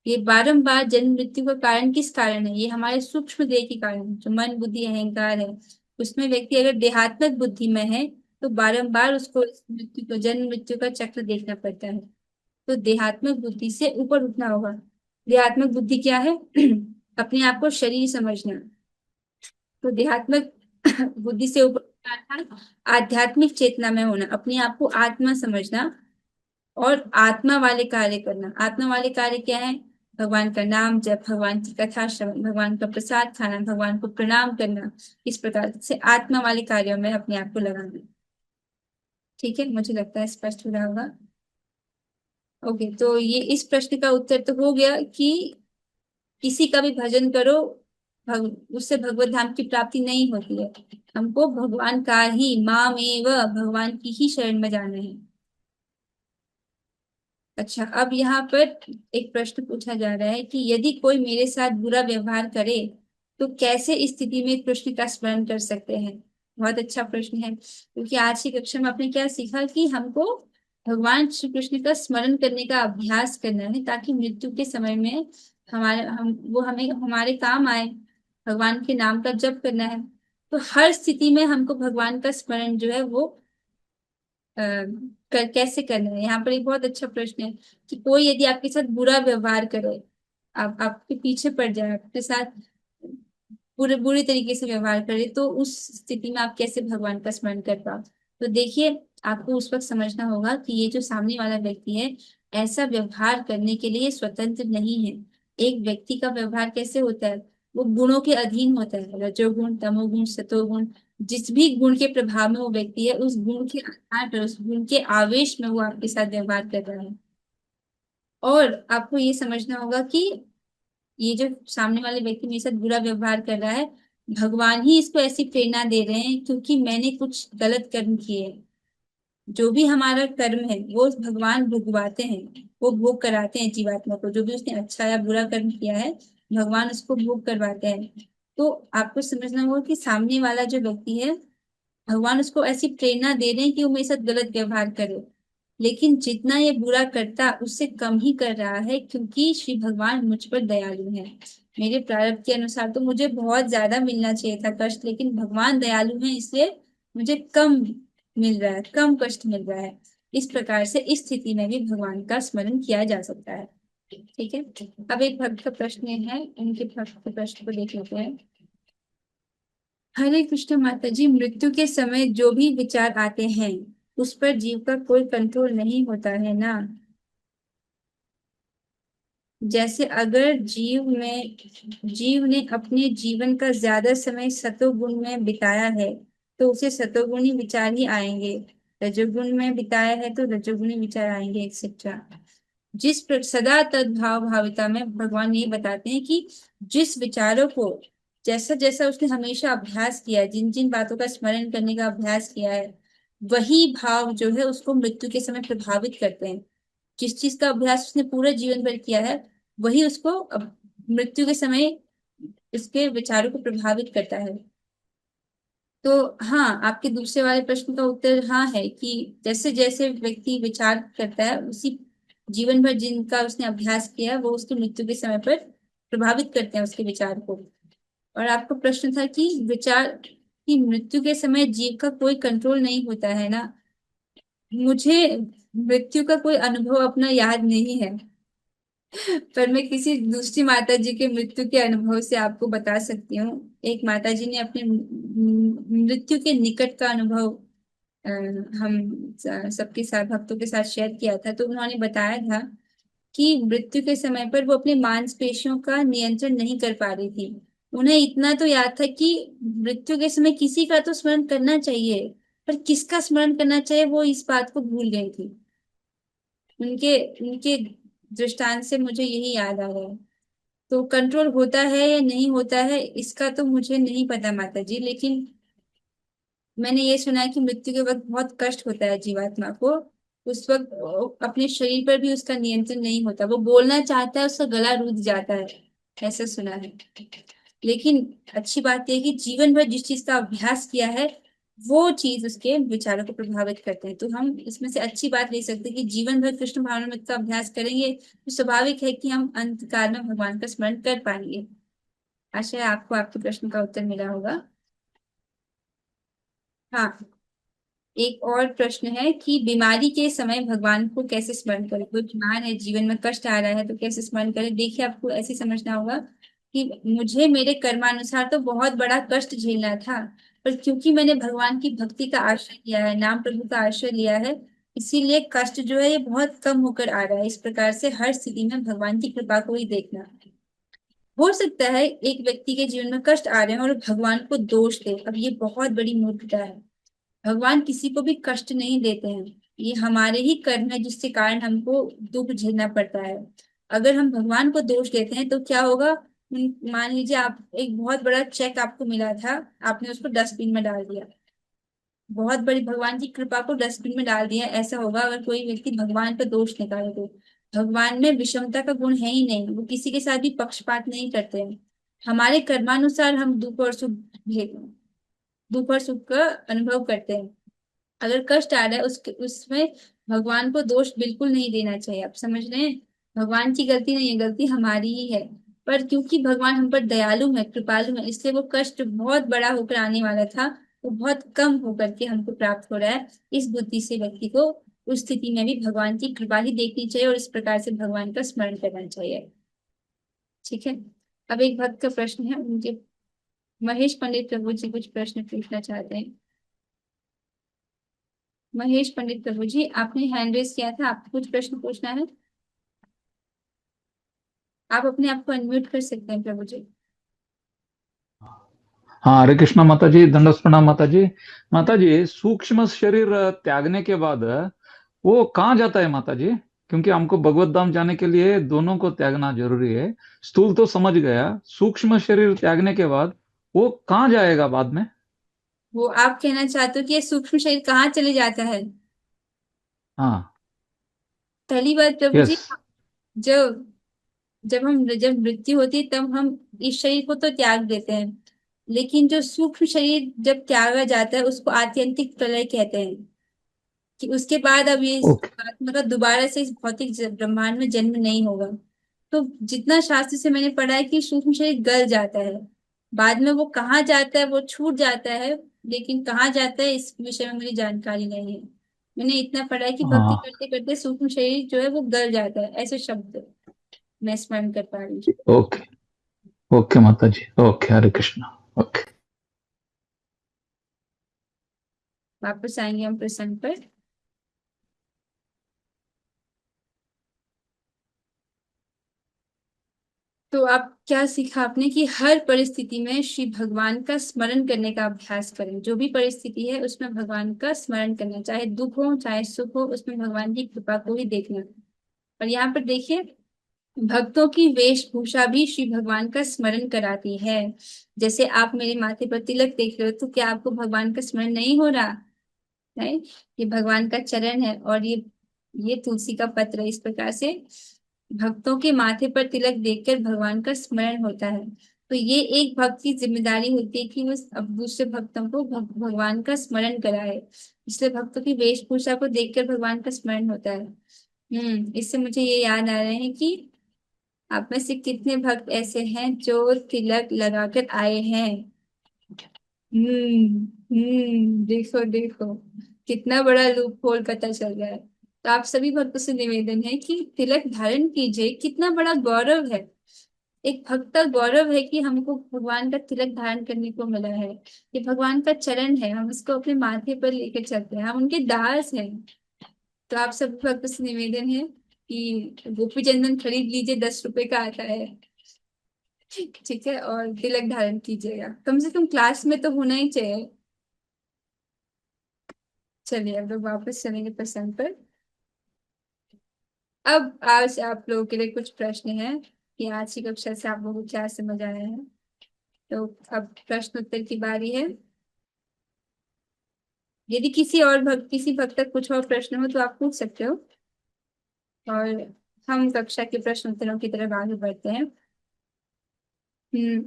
ये बारंबार जन्म मृत्यु का कारण किस कारण है? ये हमारे सूक्ष्म देह के कारण है। जो मन बुद्धि अहंकार है उसमें व्यक्ति अगर देहात्मक बुद्धि में है तो बारंबार उसको इस मृत्यु को जन्म मृत्यु का चक्र देखना पड़ता है। तो देहात्मक बुद्धि से ऊपर उठना होगा। देहात्मक बुद्धि क्या है? अपने आप को शरीर समझना। तो देहात्मक बुद्धि से ऊपर उठना अर्थात आध्यात्मिक चेतना में होना, अपने आप को आत्मा समझना और आत्मा वाले कार्य करना। आत्मा वाले कार्य क्या है? भगवान का नाम जप, भगवान की कथा श्रवण, भगवान का प्रसाद खाना, भगवान को प्रणाम करना, इस प्रकार से आत्मा वाले कार्यों में अपने आप को लगाना। ठीक है, मुझे लगता है स्पष्ट हो रहा होगा। ओके, तो ये इस प्रश्न का उत्तर तो हो गया कि किसी का भी भजन करो उससे भगवत धाम की प्राप्ति नहीं होती है। हमको भगवान का ही मामेव भगवान की ही शरण में जाना है। अच्छा, अब यहाँ पर एक प्रश्न पूछा जा रहा है कि यदि कोई मेरे साथ बुरा व्यवहार करे तो कैसे इस स्थिति में कृष्ण का स्मरण कर सकते हैं? बहुत अच्छा प्रश्न है, क्योंकि आज की कक्षा में आपने क्या सीखा कि हमको भगवान श्री कृष्ण का स्मरण करने का अभ्यास करना है ताकि मृत्यु के समय में वो हमें हमारे काम आए। भगवान के नाम का जप करना है। तो हर स्थिति में हमको भगवान का स्मरण जो है वो कैसे करना है? यहाँ पर एक बहुत अच्छा प्रश्न है कि कोई यदि आपके साथ बुरा व्यवहार करे, आप आपके पीछे पड़ जाए, आपके साथ बुरे बुरी तरीके से व्यवहार करे, तो उस स्थिति में आप कैसे भगवान का स्मरण कर पाओ? तो देखिए, आपको उस वक्त समझना होगा कि ये जो सामने वाला व्यक्ति है ऐसा व्यवहार करने के लिए स्वतंत्र नहीं है। एक व्यक्ति का व्यवहार कैसे होता है? वो गुणों के अधीन होता है, रजोगुण तमोगुण सतोगुण। जिस भी गुण के प्रभाव में वो व्यक्ति है उस गुण के आधार पर, उस गुण के आवेश में वो आपके साथ व्यवहार कर रहा है। और आपको ये समझना होगा कि ये जो सामने वाले व्यक्ति मेरे साथ बुरा व्यवहार कर रहा है, भगवान ही इसको ऐसी प्रेरणा दे रहे हैं क्योंकि मैंने कुछ गलत कर्म किए हैं। जो भी हमारा कर्म है वो भगवान भुगवाते हैं, वो भोग कराते हैं जीवात्मा को। जो भी उसने अच्छा या बुरा कर्म किया है भगवान उसको भोग करवाते हैं। तो आपको समझना होगा कि सामने वाला जो व्यक्ति है भगवान उसको ऐसी प्रेरणा दे रहे हैं कि वो मेरे साथ गलत व्यवहार करे, लेकिन जितना ये बुरा करता उससे कम ही कर रहा है, क्योंकि श्री भगवान मुझ पर दयालु हैं। मेरे प्रारब्ध के अनुसार तो मुझे बहुत ज्यादा मिलना चाहिए था कष्ट, लेकिन भगवान दयालु हैं इसलिए मुझे कम मिल रहा है, कम कष्ट मिल रहा है। इस प्रकार से इस स्थिति में भी भगवान का स्मरण किया जा सकता है। ठीक है, अब एक भक्त का प्रश्न है, उनके भक्त के प्रश्न को देख लेते हैं। हरे कृष्ण माता जी, मृत्यु के समय जो भी विचार आते हैं उस पर जीव का कोई कंट्रोल नहीं होता है ना? जैसे अगर जीव ने अपने जीवन का ज्यादा समय सतोगुण में बिताया है तो उसे सतोगुणी विचार ही आएंगे। रजोगुण में बिताया है तो रजोगुणी विचार आएंगे, एक्सेट्रा। सदा तद्भाव भाविता में भगवान ये बताते हैं कि जिस विचारों को जैसा जैसा उसने हमेशा अभ्यास किया है, जिन जिन बातों का स्मरण करने का अभ्यास किया है, वही भाव जो है उसको मृत्यु के समय प्रभावित करते हैं। जिस चीज का अभ्यास उसने पूरे जीवन भर किया है वही उसको अब मृत्यु के समय इसके विचारों को प्रभावित करता है। तो हाँ, आपके दूसरे वाले प्रश्न का उत्तर हाँ है कि जैसे जैसे व्यक्ति विचार करता है उसी जीवन भर जिनका उसने अभ्यास किया है वो उसकी मृत्यु के समय पर प्रभावित करते हैं उसके विचार को। और आपका प्रश्न था कि विचार की मृत्यु के समय जीव का कोई कंट्रोल नहीं होता है ना? मुझे मृत्यु का कोई अनुभव अपना याद नहीं है, पर मैं किसी दूसरी माता जी के मृत्यु के अनुभव से आपको बता सकती हूँ। एक माता जी ने अपने मृत्यु के निकट का अनुभव अ, हम सबके साथ भक्तों के साथ शेयर किया था। तो उन्होंने बताया था कि मृत्यु के समय पर वो अपने मांसपेशियों का नियंत्रण नहीं कर पा रही थी। उन्हें इतना तो याद था कि मृत्यु के समय किसी का तो स्मरण करना चाहिए, पर किसका स्मरण करना चाहिए वो इस बात को भूल गई थी। उनके उनके दृष्टांत से मुझे यही याद आ रहा है। तो कंट्रोल होता है या नहीं होता है इसका तो मुझे नहीं पता माता जी, लेकिन मैंने ये सुना है कि मृत्यु के वक्त बहुत कष्ट होता है जीवात्मा को। उस वक्त वो अपने शरीर पर भी उसका नियंत्रण नहीं होता, वो बोलना चाहता है, उसका गला रुक जाता है, ऐसा सुना है। लेकिन अच्छी बात यह है कि जीवन भर जिस चीज का अभ्यास किया है वो चीज उसके विचारों को प्रभावित करते हैं। तो हम इसमें से अच्छी बात ले सकते हैं कि जीवन भर कृष्ण भावनामृत का अभ्यास करेंगे तो स्वाभाविक है कि हम अंत काल में भगवान का स्मरण कर पाएंगे। आशा है आपको आपके प्रश्न का उत्तर मिला होगा। हाँ, एक और प्रश्न है कि बीमारी के समय भगवान को कैसे स्मरण करें। कोई बीमार है, जीवन में कष्ट आ रहा है, तो कैसे स्मरण करें। देखिए, आपको ऐसे समझना होगा कि मुझे मेरे कर्मानुसार तो बहुत बड़ा कष्ट झेलना था, पर क्योंकि मैंने भगवान की भक्ति का आश्रय लिया है, नाम प्रभु का आश्रय लिया है, इसीलिए कष्ट जो है ये बहुत कम होकर आ रहा है। इस प्रकार से हर स्थिति में भगवान की कृपा को ही देखना। हो सकता है एक व्यक्ति के जीवन में कष्ट आ रहे हैं और वो भगवान को दोष दे, अब ये बहुत बड़ी मूर्खता है। भगवान किसी को भी कष्ट नहीं देते हैं, ये हमारे ही कर्म है जिसके कारण हमको दुख झेलना पड़ता है। अगर हम भगवान को दोष देते हैं तो क्या होगा। मान लीजिए आप एक बहुत बड़ा चेक आपको मिला था, आपने उसको डस्टबिन में डाल दिया, बहुत बड़ी भगवान की कृपा को डस्टबिन में डाल दिया। ऐसा होगा अगर कोई व्यक्ति भगवान पर दोष निकाले तो। भगवान में विषमता का गुण है ही नहीं, वो किसी के साथ भी पक्षपात नहीं करते हैं। हमारे कर्मानुसार हम दुख और सुख का अनुभव करते हैं। अगर कष्ट आ रहा है उसके उसमें भगवान को दोष बिल्कुल नहीं देना चाहिए। आप समझ रहे हैं, भगवान की गलती नहीं है, गलती हमारी ही है। पर क्योंकि भगवान हम पर दयालु है, कृपालु है, इसलिए वो कष्ट बहुत बड़ा होकर आने वाला था, वो बहुत कम होकर के हमको प्राप्त हो रहा है। इस बुद्धि से व्यक्ति को उस स्थिति में भी भगवान की कृपा ही देखनी चाहिए और इस प्रकार से भगवान का स्मरण करना चाहिए। ठीक है। अब एक भक्त का प्रश्न है, मुझे महेश पंडित प्रभु जी कुछ प्रश्न पूछना चाहते हैं। महेश पंडित प्रभु जी, आपने हैंड रेस किया था, आपको कुछ प्रश्न पूछना है। आप अपने आप को अनम्यूट कर सकते हैं प्रभु जी। हाँ, हरे कृष्णा माता जी, दंडवत प्रणाम माता जी। माता जी, सूक्ष्म शरीर त्यागने के बाद वो कहाँ जाता है माता जी? क्योंकि हमको भगवत धाम जाने के लिए दोनों को त्यागना जरूरी है। स्थूल तो समझ गया, सूक्ष्म शरीर त्यागने के बाद वो कहाँ जाएगा बाद में? वो आप कहना चाहते हो कि ये सूक्ष्म शरीर कहाँ चले जाता है। हाँ। पहली बात प्रभु यस। जी, जब जब मृत्यु होती है तब हम इस शरीर को तो त्याग देते हैं, लेकिन जो सूक्ष्म शरीर जब त्यागा जाता है उसको आत्यंतिक प्रलय कहते हैं। कि उसके बाद अब ये इस ओके। आत्मा का दोबारा से इस भौतिक ब्रह्मांड में जन्म नहीं होगा। तो जितना शास्त्र से मैंने पढ़ा है कि सूक्ष्म शरीर गल जाता है, बाद में वो कहाँ जाता है वो छूट जाता है, लेकिन कहाँ जाता है इस विषय में मुझे जानकारी नहीं है। मैंने इतना पढ़ा है कि भक्ति हाँ। करते करते सूक्ष्म शरीर जो है वो गल जाता है, ऐसे शब्द मैं स्मरण कर पा रही हूँ। ओके। ओके माता जी, ओके, हरे कृष्णा। ओके। वापस आएंगे हम प्रसंग पर। तो आप क्या सीखा आपने कि हर परिस्थिति में श्री भगवान का स्मरण करने का अभ्यास करें। जो भी परिस्थिति है उसमें भगवान का स्मरण करना, चाहे दुख हो चाहे सुख हो, उसमें भगवान की कृपा को ही देखना। और यहाँ पर देखिए, भक्तों की वेशभूषा भी श्री भगवान का स्मरण कराती है। जैसे आप मेरे माथे पर तिलक देख रहे हो, तो क्या आपको भगवान का स्मरण नहीं हो रहा है। ये भगवान का चरण है और ये तुलसी का पत्र है। इस प्रकार से भक्तों के माथे पर तिलक देखकर भगवान का स्मरण होता है। तो ये एक भक्त की जिम्मेदारी होती है कि वो अब दूसरे भक्तों को भगवान का स्मरण कराए। इसलिए भक्तों की वेशभूषा को देखकर भगवान का स्मरण होता है। इससे मुझे ये याद आ रहे हैं कि आप में से कितने भक्त ऐसे हैं जो तिलक लगाकर आए हैं। देखो देखो, कितना बड़ा लूप होल पता चल रहा है। तो आप सभी भक्तों से निवेदन है कि तिलक धारण कीजिए, कितना बड़ा गौरव है। एक भक्त का गौरव है कि हमको भगवान का तिलक धारण करने को मिला है। ये भगवान का चरण है, हम उसको अपने माथे पर लेकर चलते हैं, हम उनके दास हैं। तो आप सभी भक्तों से निवेदन है कि गोपी चंदन खरीद लीजिए, 10 रुपए का आता है। ठीक है, और तिलक धारण कीजिएगा, कम से कम क्लास में तो होना ही चाहिए। चलिए अब लोग वापस चलेंगे प्रसंग पर। अब आज आप लोगों के लिए कुछ प्रश्न हैं कि आज की कक्षा से आप लोगों को क्या समझ आया है। तो अब प्रश्न उत्तर की बारी है। यदि किसी भक्त तक कुछ और प्रश्न हो तो आप पूछ सकते हो, और हम कक्षा के प्रश्न उत्तरों की तरफ आगे बढ़ते हैं। हम्म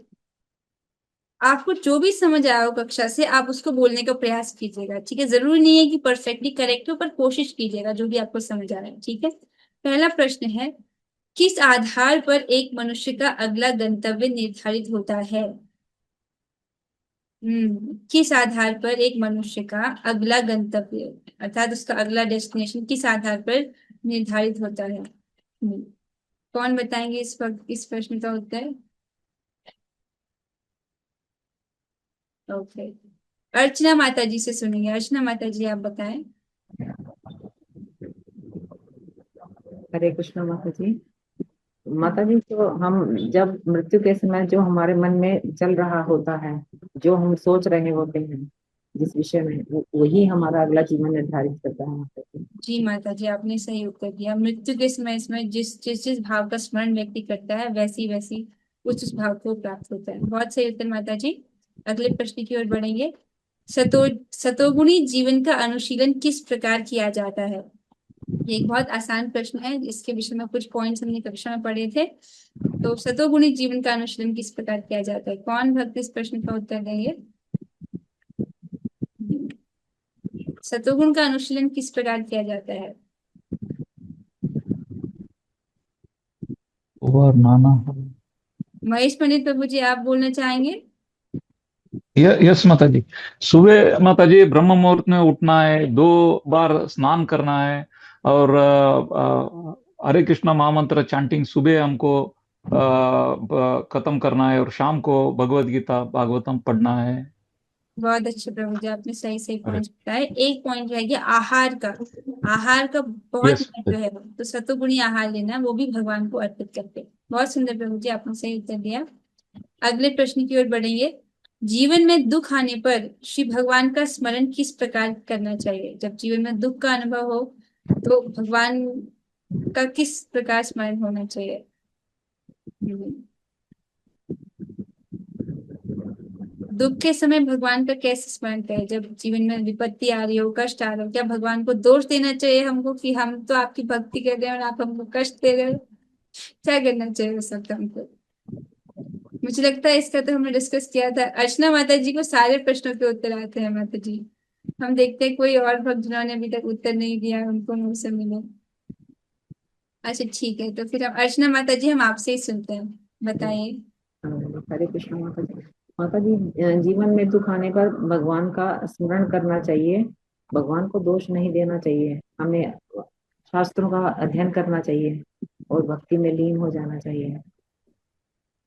आपको जो भी समझ आया हो कक्षा से, आप उसको बोलने का प्रयास कीजिएगा, ठीक है। जरूरी नहीं है कि परफेक्टली करेक्ट हो, पर कोशिश कीजिएगा जो भी आपको समझ आ रहा है, ठीक है। पहला प्रश्न है, किस आधार पर एक मनुष्य का अगला गंतव्य निर्धारित होता है? किस आधार पर एक मनुष्य का अगला गंतव्य, अर्थात उसका अगला डेस्टिनेशन किस आधार पर निर्धारित होता है? कौन बताएंगे इस प्रश्न का उत्तर? ओके, अर्चना माता जी से सुनेंगे। अर्चना माता जी, आप बताएं। हरे कृष्ण माता जी। माता जी, तो हम जब मृत्यु के समय जो हमारे मन में चल रहा होता है, जो हम सोच रहे होते हैं जिस विषय में, वही हमारा अगला जीवन निर्धारित करता है माता जी। जी माता जी, आपने सही उत्तर दिया। मृत्यु के समय इसमें जिस भाव का स्मरण व्यक्ति करता है, वैसी वैसी उस भाव को प्राप्त होता है। बहुत सही उत्तर माता जी। अगले प्रश्न की ओर बढ़ेंगे। सतोगुणी जीवन का अनुशीलन किस प्रकार किया जाता है? ये एक बहुत आसान प्रश्न है, इसके विषय में कुछ पॉइंट्स हमने कक्षा में पढ़े थे। तो सतोगुणी जीवन का अनुशीलन किस प्रकार किया जाता है? कौन भक्त इस प्रश्न का उत्तर देंगे? सतोगुण का अनुशीलन किस प्रकार किया जाता है? और नाना। महेश पंडित प्रभु जी, आप बोलना चाहेंगे? यस माता जी। सुबह माता जी ब्रह्म मुहूर्त में उठना है, 2 बार स्नान करना है, और हरे कृष्णा महामंत्र चैंटिंग सुबह हमको खत्म करना है, और शाम को भगवत गीता भागवतम पढ़ना है। बहुत अच्छे प्रभु जी, आपने सही सही अरे पॉइंट बताए। एक पॉइंट रह गया आहार का। आहार का बहुत यस। महत्व है, तो सतुगुणी आहार लेना, वो भी भगवान को अर्पित करके। बहुत सुंदर प्रभु जी, आपने सही उत्तर दिया। अगले प्रश्न की ओर बढ़ेंगे। जीवन में दुख आने पर श्री भगवान का स्मरण किस प्रकार करना चाहिए? जब जीवन में दुख का अनुभव हो तो भगवान का किस प्रकार स्मरण होना चाहिए? हम्म, दुख के समय भगवान का कैसे स्मरण करें? जब जीवन में विपत्ति आ रही हो, कष्ट आ रहा हो, क्या भगवान को दोष देना चाहिए हमको कि हम तो आपकी भक्ति कर रहे हैं और आप हमको कष्ट दे रहे हो? क्या करना चाहिए उस वक्त हमको? मुझे लगता है इसका तो हमने डिस्कस किया था। अर्चना माता जी को सारे प्रश्नों के उत्तर आते हैं माता जी। हम देखते हैं कोई और भक्त जिन्होंने अभी तक उत्तर नहीं दिया, उनको मुंह से मिले। अच्छा ठीक है, तो फिर हम अर्चना माता जी, हम आपसे ही सुनते हैं, बताइए। हरे कृष्ण माता जी। माता जी, जीवन में दुख आने पर भगवान का स्मरण करना चाहिए, भगवान को दोष नहीं देना चाहिए, हमें शास्त्रों का अध्ययन करना चाहिए और भक्ति में लीन हो जाना चाहिए।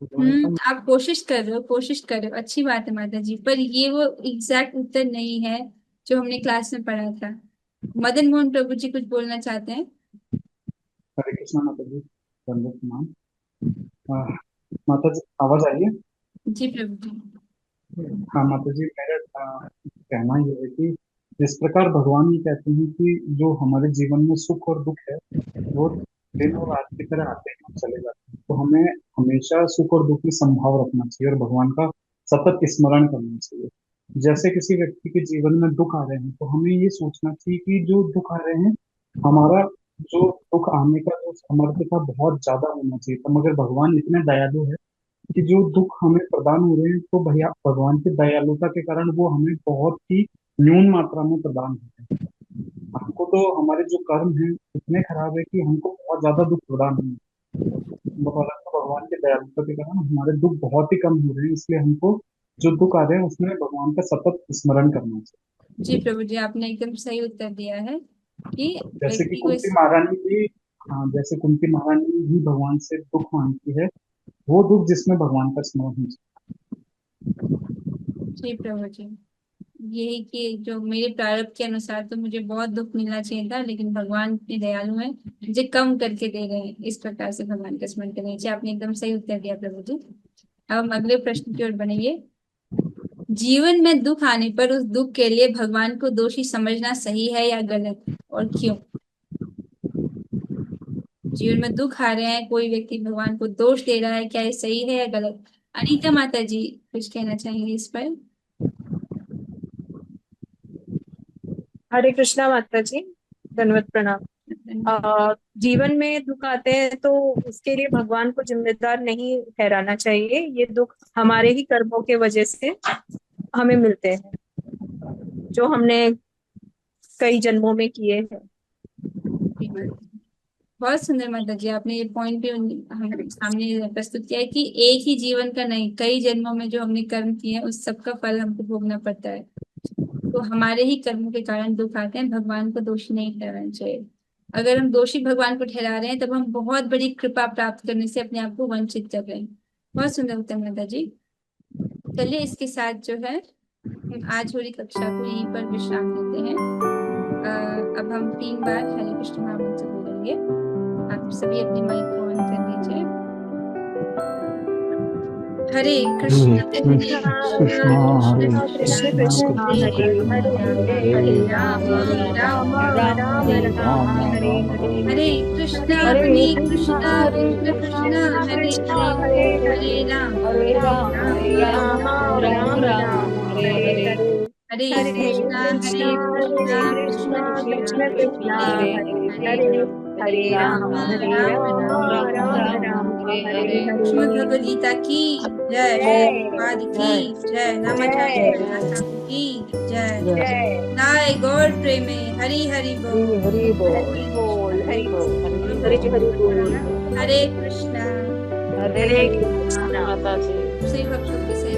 भगवान का आप कोशिश कर रहे हो, कोशिश कर रहे हो, अच्छी बात है माता जी, पर ये वो एग्जैक्ट उत्तर नहीं है जो हमने क्लास में पढ़ा था। मदन मोहन प्रभु जी कुछ बोलना चाहते हैं? हरे कृष्णा माता जी। वंदे प्रणाम। माता जी, आवाज आ रही है? जी प्रभु जी। हाँ माता जी, मेरा कहना ये है कि जिस प्रकार भगवान ये कहते हैं कि जो हमारे जीवन में सुख और दुख है, वो दिन और रात की तरह आते हैं और चले जाते हैं, तो हमें हमेशा सुख और दुख की संभाव रखना चाहिए और भगवान का सतत स्मरण करना चाहिए। जैसे किसी व्यक्ति के जीवन में दुख आ रहे हैं, तो हमें ये सोचना चाहिए कि जो दुख आ रहे हैं, हमारा जो दुख आने का जो समर्थता बहुत ज्यादा होना चाहिए। तो मगर भगवान इतने दयालु है कि जो दुख हमें प्रदान हो रहे हैं, तो भैया भगवान की दयालुता के कारण वो हमें बहुत ही न्यून मात्रा में प्रदान होते हैं। हमको तो हमारे जो कर्म हैं इतने खराब है कि हमको बहुत ज्यादा दुख प्रदान नहीं है, परंतु भगवान की दयालुता के कारण हमारे दुख बहुत ही कम हो रहे हैं। इसलिए हमको जो दुख आ रहे हैं उसमें भगवान का सतत स्मरण करना चाहिए। जी प्रभु जी, आपने एकदम सही उत्तर दिया है कि जैसे कि व्यक्ति को कुंती महारानी भी, हाँ, जैसे कुंती महारानी भी भगवान से दुख मांगती है, वो दुख जिसमें भगवान का स्मरण हो। जी प्रभु जी, यही कि जो मेरे प्रारब्ध के अनुसार तो मुझे बहुत दुख मिलना चाहिए था, लेकिन भगवान इतने दयालु हैं, मुझे कम करके दे रहे हैं। इस प्रकार से भगवान का स्मरण करना चाहिए। आपने एकदम सही उत्तर दिया प्रभु जी। अब हम अगले प्रश्न की ओर बढ़ेंगे। जीवन में दुख आने पर उस दुख के लिए भगवान को दोषी समझना सही है या गलत, और क्यों? जीवन में दुख आ रहे हैं, कोई व्यक्ति भगवान को दोष दे रहा है, क्या ये सही है या गलत? अनीता माता जी कुछ कहना चाहेंगे इस पर? हरे कृष्णा माता जी, धन्यवाद प्रणाम। जीवन में दुख आते हैं तो उसके लिए भगवान को जिम्मेदार नहीं ठहराना चाहिए। ये दुख हमारे ही कर्मों के वजह से हमें मिलते हैं, जो हमने कई जन्मों में किए हैं। बहुत सुंदर माता जी, आपने ये पॉइंट भी हम सामने प्रस्तुत किया है कि एक ही जीवन का नहीं, कई जन्मों में जो हमने कर्म किए हैं उस सब का फल हमको भोगना पड़ता है। तो हमारे ही कर्मों के कारण दुख आते हैं, भगवान को दोषी नहीं ठहराना चाहिए। अगर हम दोषी भगवान को ठहरा रहे हैं तब हम बहुत बड़ी कृपा प्राप्त करने से अपने आप को वंचित कर रहे हैं। बहुत सुंदर उत्तर माता जी। चलिए इसके साथ जो है हम आज होरी कक्षा को यहीं पर विश्राम देते हैं। अब हम 3 बार हरे कृष्ण महामंत्र बोलेंगे। आप सभी अपने माइक को ऑन कर लीजिए। हरे कृष्ण कृष्ण हरे कृष्ण कृष्ण हरे हरे हरे राम राम राम राम हरे हरे हरे कृष्ण कृष्ण कृष्ण हरे हरे हरे राम राम राम हरे हरे हरे हरे कृष्ण कृष्ण कृष्ण कृष्ण हरे हरे हरे राम राम राम हरे हरे। श्रीमद् भगवद गीता की जय, पाद की जय, नमः की जय, नाय गौर प्रेमे हरि हरि बोल, हरि बोल हरि बोल। हरे कृष्णा हरे कृष्ण माता जी। श्री भक्तों के से